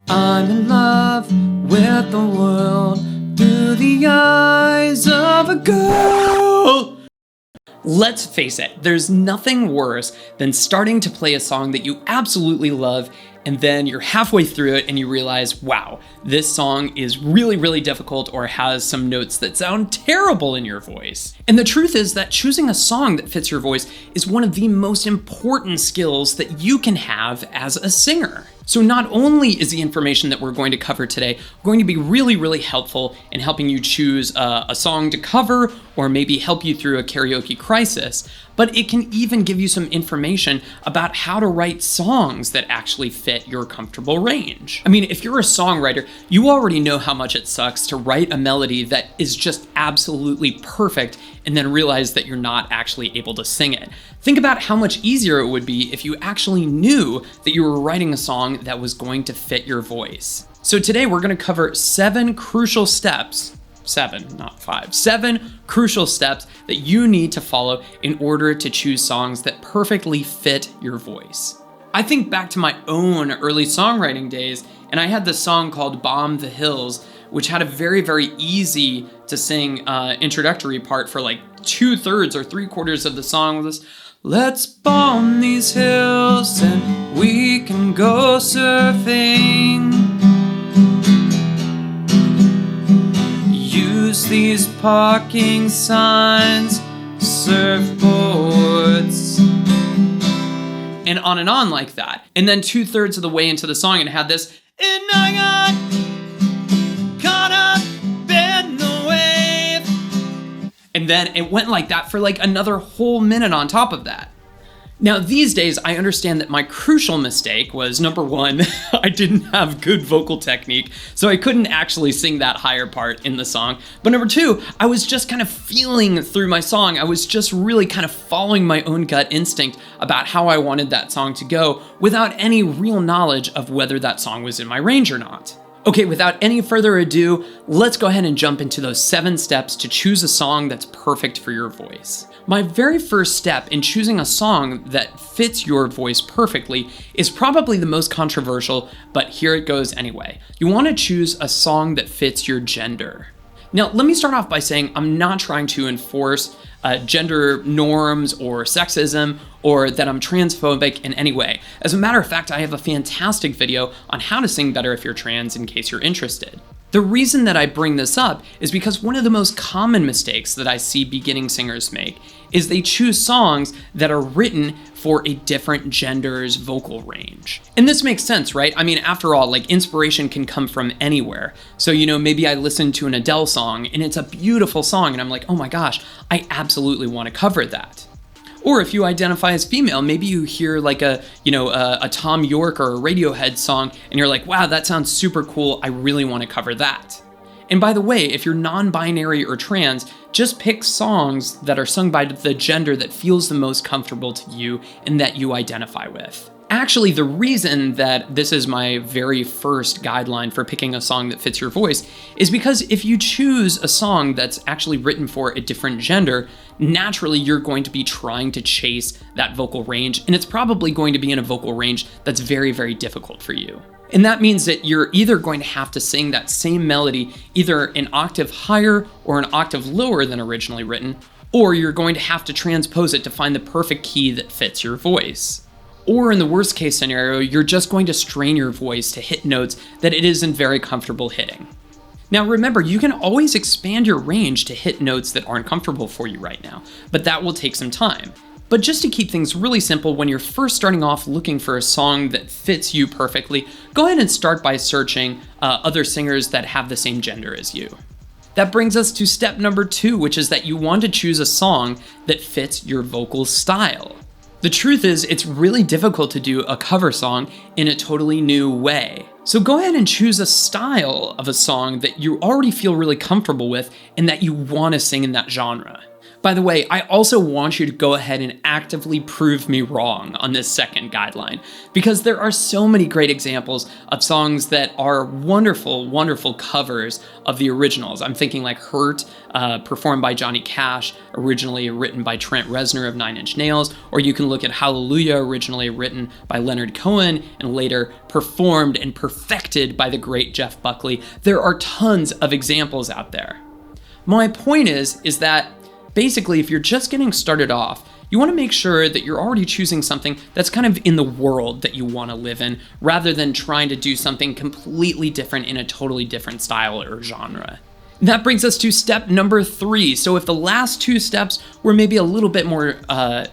I'm in love with the world through the eyes of a girl. Let's face it, there's nothing worse than starting to play a song that you absolutely love and then you're halfway through it and you realize, wow, this song is really, really difficult or has some notes that sound terrible in your voice. And the truth is that choosing a song that fits your voice is one of the most important skills that you can have as a singer. So not only is the information that we're going to cover today going to be really, really helpful in helping you choose a song to cover or maybe help you through a karaoke crisis, but it can even give you some information about how to write songs that actually fit your comfortable range. I mean, if you're a songwriter, you already know how much it sucks to write a melody that is just absolutely perfect and then realize that you're not actually able to sing it. Think about how much easier it would be if you actually knew that you were writing a song that was going to fit your voice. So today we're going to cover 7 crucial steps. 7, not 5. 7 crucial steps that you need to follow in order to choose songs that perfectly fit your voice. I think back to my own early songwriting days, and I had this song called Bomb the Hills, which had a very, very easy to sing introductory part for like 2/3 or 3/4 of the song was this, let's bomb these hills and we can go surfing. Use these parking signs, surfboards, and on like that. And then 2/3 of the way into the song, it had this, and I got caught up in the wave. And then it went like that for like another whole minute on top of that. Now, these days, I understand that my crucial mistake was, number 1, I didn't have good vocal technique, so I couldn't actually sing that higher part in the song. But number 2, I was just kind of feeling through my song. I was just really kind of following my own gut instinct about how I wanted that song to go without any real knowledge of whether that song was in my range or not. Okay, without any further ado, let's go ahead and jump into those 7 steps to choose a song that's perfect for your voice. My very first step in choosing a song that fits your voice perfectly is probably the most controversial, but here it goes anyway. You want to choose a song that fits your gender. Now, let me start off by saying I'm not trying to enforce gender norms or sexism or that I'm transphobic in any way. As a matter of fact, I have a fantastic video on how to sing better if you're trans in case you're interested. The reason that I bring this up is because one of the most common mistakes that I see beginning singers make is they choose songs that are written for a different gender's vocal range. And this makes sense, right? I mean, after all, like inspiration can come from anywhere. So, maybe I listen to an Adele song and it's a beautiful song and I'm like, oh my gosh, I absolutely want to cover that. Or if you identify as female, maybe you hear like a Tom York or a Radiohead song and you're like, wow, that sounds super cool. I really want to cover that. And by the way, if you're non-binary or trans, just pick songs that are sung by the gender that feels the most comfortable to you and that you identify with. Actually, the reason that this is my very first guideline for picking a song that fits your voice is because if you choose a song that's actually written for a different gender, naturally you're going to be trying to chase that vocal range, and it's probably going to be in a vocal range that's very, very difficult for you. And that means that you're either going to have to sing that same melody either an octave higher or an octave lower than originally written, or you're going to have to transpose it to find the perfect key that fits your voice. Or in the worst case scenario, you're just going to strain your voice to hit notes that it isn't very comfortable hitting. Now remember, you can always expand your range to hit notes that aren't comfortable for you right now, but that will take some time. But just to keep things really simple, when you're first starting off looking for a song that fits you perfectly, go ahead and start by searching other singers that have the same gender as you. That brings us to step number 2, which is that you want to choose a song that fits your vocal style. The truth is, it's really difficult to do a cover song in a totally new way. So go ahead and choose a style of a song that you already feel really comfortable with and that you want to sing in that genre. By the way, I also want you to go ahead and actively prove me wrong on this second guideline, because there are so many great examples of songs that are wonderful, wonderful covers of the originals. I'm thinking like Hurt, performed by Johnny Cash, originally written by Trent Reznor of Nine Inch Nails, or you can look at Hallelujah, originally written by Leonard Cohen and later performed and perfected by the great Jeff Buckley. There are tons of examples out there. My point is that basically, if you're just getting started off, you want to make sure that you're already choosing something that's kind of in the world that you want to live in, rather than trying to do something completely different in a totally different style or genre. That brings us to step number 3. So if the last 2 steps were maybe a little bit more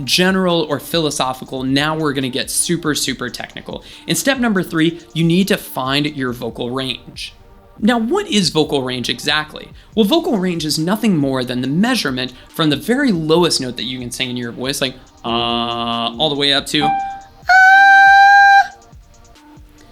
general or philosophical, now we're going to get super, super technical. In step number 3, you need to find your vocal range. Now, what is vocal range exactly? Well, vocal range is nothing more than the measurement from the very lowest note that you can sing in your voice, like all the way up to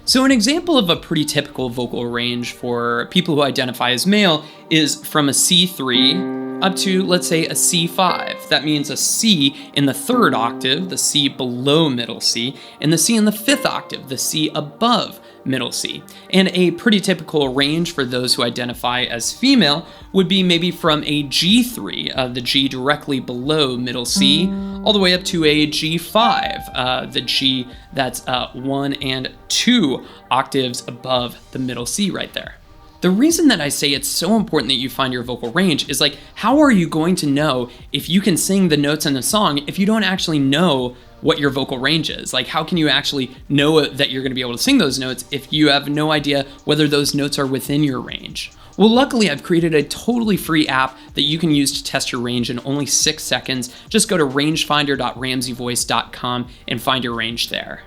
So an example of a pretty typical vocal range for people who identify as male is from a C3 up to, let's say, a C5. That means a C in the 3rd octave, the C below middle C, and the C in the 5th octave, the C above middle C. And a pretty typical range for those who identify as female would be maybe from a G3, the G directly below middle C, all the way up to a G5, the G that's 1 and 2 octaves above the middle C right there. The reason that I say it's so important that you find your vocal range is like, how are you going to know if you can sing the notes in the song if you don't actually know what your vocal range is? Like, how can you actually know that you're going to be able to sing those notes if you have no idea whether those notes are within your range? Well, luckily, I've created a totally free app that you can use to test your range in only 6 seconds. Just go to rangefinder.ramseyvoice.com and find your range there.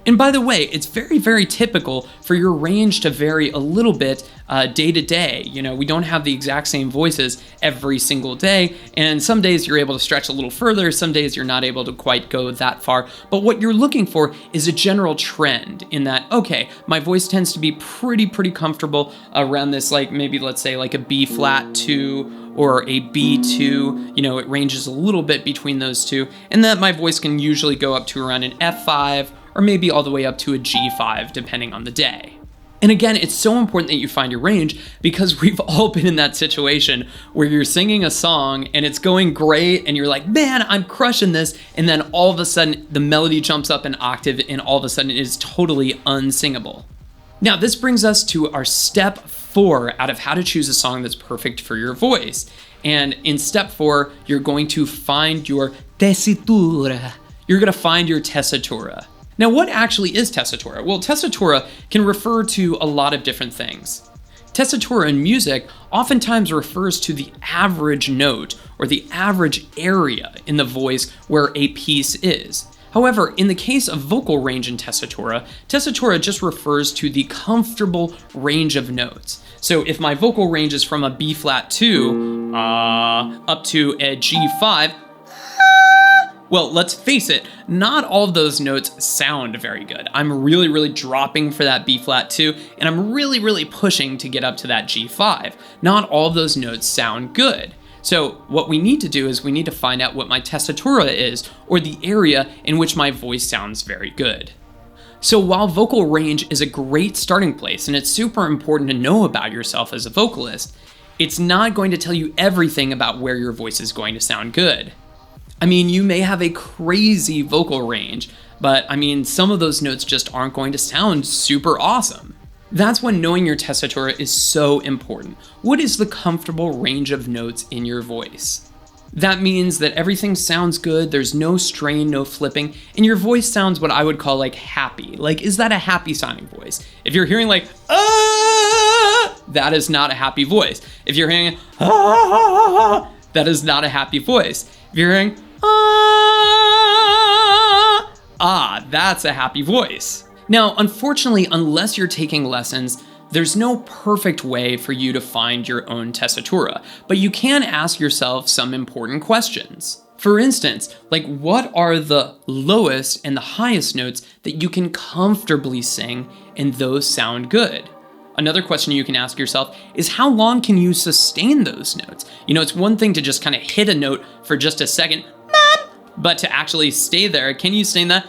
And by the way, it's very, very typical for your range to vary a little bit day to day. You know, we don't have the exact same voices every single day, and some days you're able to stretch a little further, some days you're not able to quite go that far. But what you're looking for is a general trend in that, okay, my voice tends to be pretty comfortable around this, like maybe let's say like a B flat 2 or a B2, you know, it ranges a little bit between those two, and that my voice can usually go up to around an F5 or maybe all the way up to a G5 depending on the day. And again, it's so important that you find your range because we've all been in that situation where you're singing a song and it's going great and you're like, man, I'm crushing this. And then all of a sudden the melody jumps up an octave and all of a sudden it is totally unsingable. Now, this brings us to our step 4 out of how to choose a song that's perfect for your voice. And in step 4, you're going to find your tessitura. You're going to find your tessitura. Now, what actually is tessitura? Well, tessitura can refer to a lot of different things. Tessitura in music oftentimes refers to the average note or the average area in the voice where a piece is. However, in the case of vocal range in tessitura, tessitura just refers to the comfortable range of notes. So if my vocal range is from a B flat 2 up to a G5, well, let's face it, not all of those notes sound very good. I'm really dropping for that B flat 2, and I'm really pushing to get up to that G5. Not all of those notes sound good. So what we need to do is we need to find out what my tessitura is, or the area in which my voice sounds very good. So while vocal range is a great starting place, and it's super important to know about yourself as a vocalist, it's not going to tell you everything about where your voice is going to sound good. I mean, you may have a crazy vocal range, but I mean, some of those notes just aren't going to sound super awesome. That's when knowing your tessitura is so important. What is the comfortable range of notes in your voice? That means that everything sounds good, there's no strain, no flipping, and your voice sounds what I would call like happy. Like, is that a happy sounding voice? If you're hearing like, that is not a happy voice. If you're hearing, that is not a happy voice. If you're hearing, that's a happy voice. Now, unfortunately, unless you're taking lessons, there's no perfect way for you to find your own tessitura, but you can ask yourself some important questions. For instance, like, what are the lowest and the highest notes that you can comfortably sing and those sound good? Another question you can ask yourself is how long can you sustain those notes? It's one thing to just kind of hit a note for just a second, but to actually stay there, can you sustain that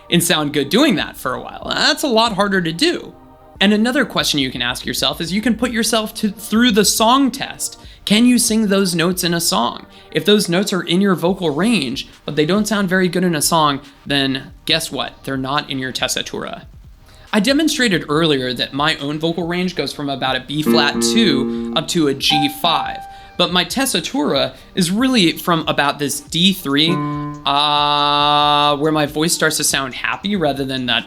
and sound good doing that for a while? That's a lot harder to do. And another question you can ask yourself is you can put yourself through the song test. Can you sing those notes in a song? If those notes are in your vocal range, but they don't sound very good in a song, then guess what? They're not in your tessitura. I demonstrated earlier that my own vocal range goes from about a B flat 2 up to a G5. But my tessitura is really from about this D3, where my voice starts to sound happy rather than that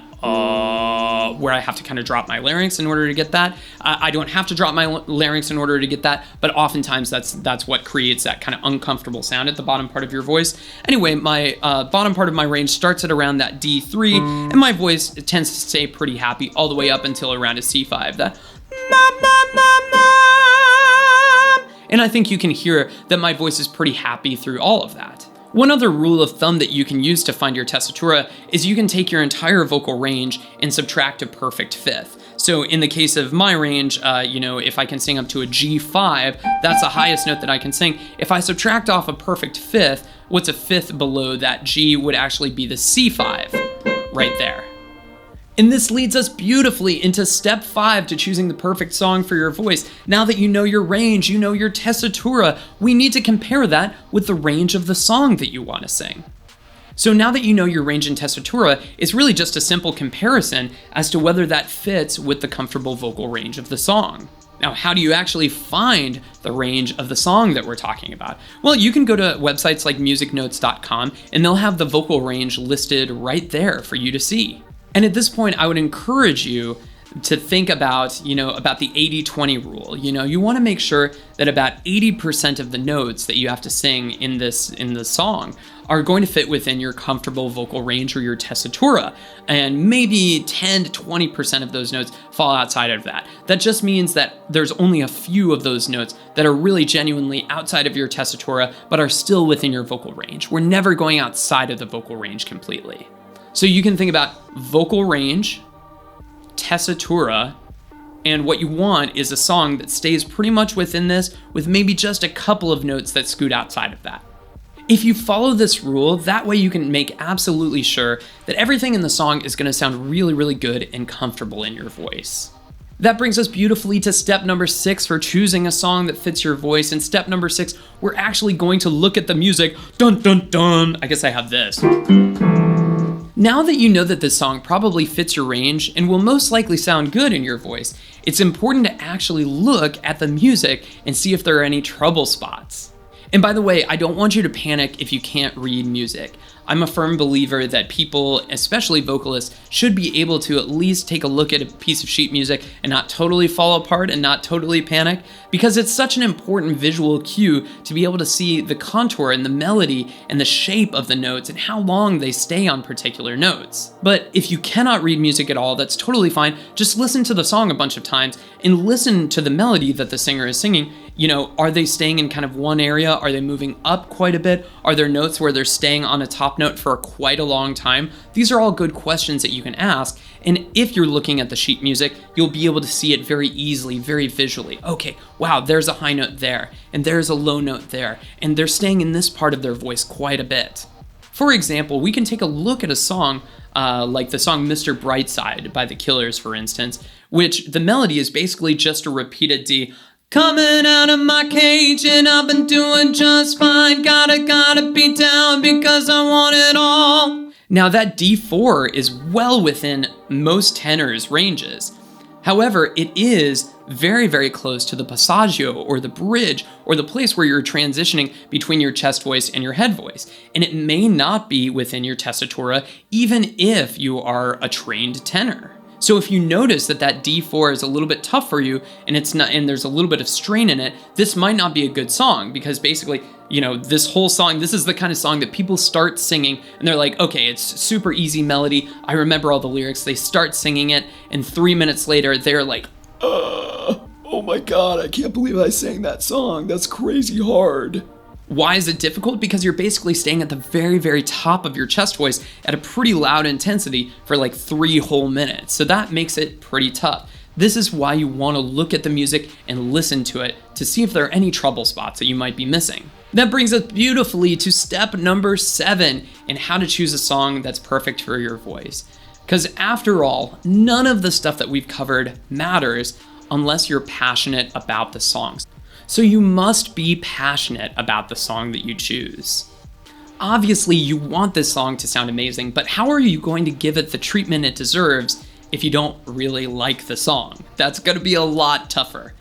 where I have to kind of drop my larynx in order to get that. I don't have to drop my larynx in order to get that, but oftentimes that's what creates that kind of uncomfortable sound at the bottom part of your voice. Anyway, my bottom part of my range starts at around that D3, and my voice tends to stay pretty happy all the way up until around a C5. That and I think you can hear that my voice is pretty happy through all of that. One other rule of thumb that you can use to find your tessitura is you can take your entire vocal range and subtract a perfect fifth. So in the case of my range, if I can sing up to a G5, that's the highest note that I can sing. If I subtract off a perfect fifth, what's a fifth below that G would actually be the C5 right there. And this leads us beautifully into step 5 to choosing the perfect song for your voice. Now that you know your range, you know your tessitura, we need to compare that with the range of the song that you want to sing. So now that you know your range and tessitura, it's really just a simple comparison as to whether that fits with the comfortable vocal range of the song. Now, how do you actually find the range of the song that we're talking about? Well, you can go to websites like musicnotes.com and they'll have the vocal range listed right there for you to see. And at this point, I would encourage you to think about the 80-20 rule. You want to make sure that about 80% of the notes that you have to sing in the song are going to fit within your comfortable vocal range or your tessitura. And maybe 10 to 20% of those notes fall outside of that. That just means that there's only a few of those notes that are really genuinely outside of your tessitura, but are still within your vocal range. We're never going outside of the vocal range completely. So you can think about vocal range, tessitura, and what you want is a song that stays pretty much within this with maybe just a couple of notes that scoot outside of that. If you follow this rule, that way you can make absolutely sure that everything in the song is going to sound really, really good and comfortable in your voice. That brings us beautifully to step number 6 for choosing a song that fits your voice. In step number 6, we're actually going to look at the music. Dun, dun, dun. I guess I have this. Now that you know that this song probably fits your range and will most likely sound good in your voice, it's important to actually look at the music and see if there are any trouble spots. And by the way, I don't want you to panic if you can't read music. I'm a firm believer that people, especially vocalists, should be able to at least take a look at a piece of sheet music and not totally fall apart and not totally panic, because it's such an important visual cue to be able to see the contour and the melody and the shape of the notes and how long they stay on particular notes. But if you cannot read music at all, that's totally fine. Just listen to the song a bunch of times and listen to the melody that the singer is singing. Are they staying in kind of one area? Are they moving up quite a bit? Are there notes where they're staying on a top note for quite a long time? These are all good questions that you can ask. And if you're looking at the sheet music, you'll be able to see it very easily, very visually. Okay, wow, there's a high note there, and there's a low note there, and they're staying in this part of their voice quite a bit. For example, we can take a look at a song like the song Mr. Brightside by The Killers, for instance, which the melody is basically just a repeated D. Coming out of my cage and I've been doing just fine. Gotta be down because I want it all. Now that D4 is well within most tenors' ranges. However, it is very, very close to the passaggio or the bridge or the place where you're transitioning between your chest voice and your head voice. And it may not be within your tessitura even if you are a trained tenor. So if you notice that D4 is a little bit tough for you and there's a little bit of strain in it, this might not be a good song, because basically, this whole song, this is the kind of song that people start singing and they're like, okay, it's super easy melody. I remember all the lyrics. They start singing it and 3 minutes later, they're like, oh my God, I can't believe I sang that song. That's crazy hard. Why is it difficult? Because you're basically staying at the very, very top of your chest voice at a pretty loud intensity for like 3 whole minutes. So that makes it pretty tough. This is why you want to look at the music and listen to it to see if there are any trouble spots that you might be missing. That brings us beautifully to step number 7 in how to choose a song that's perfect for your voice. Because after all, none of the stuff that we've covered matters unless you're passionate about the songs. So you must be passionate about the song that you choose. Obviously, you want this song to sound amazing, but how are you going to give it the treatment it deserves if you don't really like the song? That's going to be a lot tougher.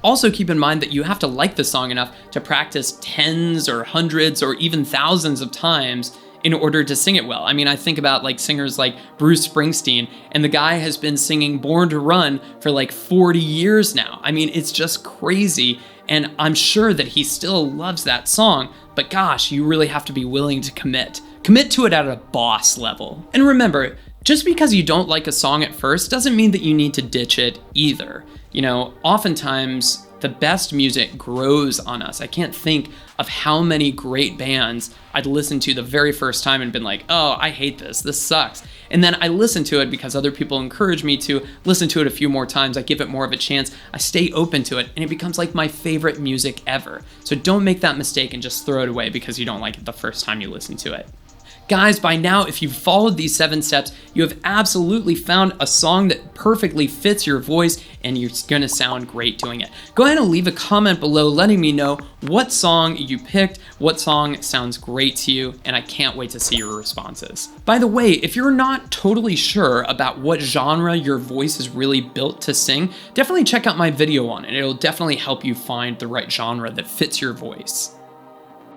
Also keep in mind that you have to like the song enough to practice tens or hundreds or even thousands of times in order to sing it well. I mean, I think about like singers like Bruce Springsteen, and the guy has been singing Born to Run for like 40 years now. I mean, it's just crazy. And I'm sure that he still loves that song, but gosh, you really have to be willing to commit. Commit to it at a boss level. And remember, just because you don't like a song at first doesn't mean that you need to ditch it either. You know, oftentimes the best music grows on us. I can't think of how many great bands I'd listened to the very first time and been like, oh, I hate this. This sucks. And then I listen to it because other people encourage me to listen to it a few more times. I give it more of a chance. I stay open to it, and it becomes like my favorite music ever. So don't make that mistake and just throw it away because you don't like it the first time you listen to it. Guys, by now, if you've followed these 7 steps, you have absolutely found a song that perfectly fits your voice, and you're gonna sound great doing it. Go ahead and leave a comment below letting me know what song you picked, what song sounds great to you, and I can't wait to see your responses. By the way, if you're not totally sure about what genre your voice is really built to sing, definitely check out my video on it. It'll definitely help you find the right genre that fits your voice.